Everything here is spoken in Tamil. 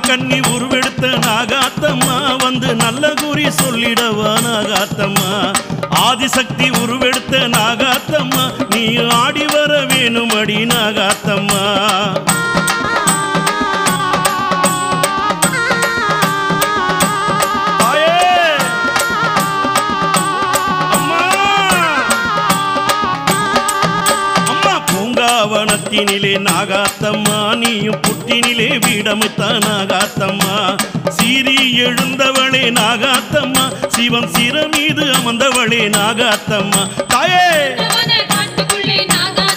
கண்ணி உருவெடுத்த நாகாத்தம்மா வந்து நல்ல குறி சொல்லிடவா நாகாத்தம்மா ஆதிசக்தி உருவெடுத்த நாகாத்தம்மா நீ ஆடி வர வேணும் அடி நாகாத்தம்மா வனத்தினிலே நாகாத்தம்மா நீயும் புட்டினிலே வீடமைத்த நாகாத்தம்மா சீறி எழுந்தவளே நாகாத்தம்மா சிவன் சிர மீது அமர்ந்தவளே நாகாத்தம்மா தாயே காட்டுக்குள்ளே நாகா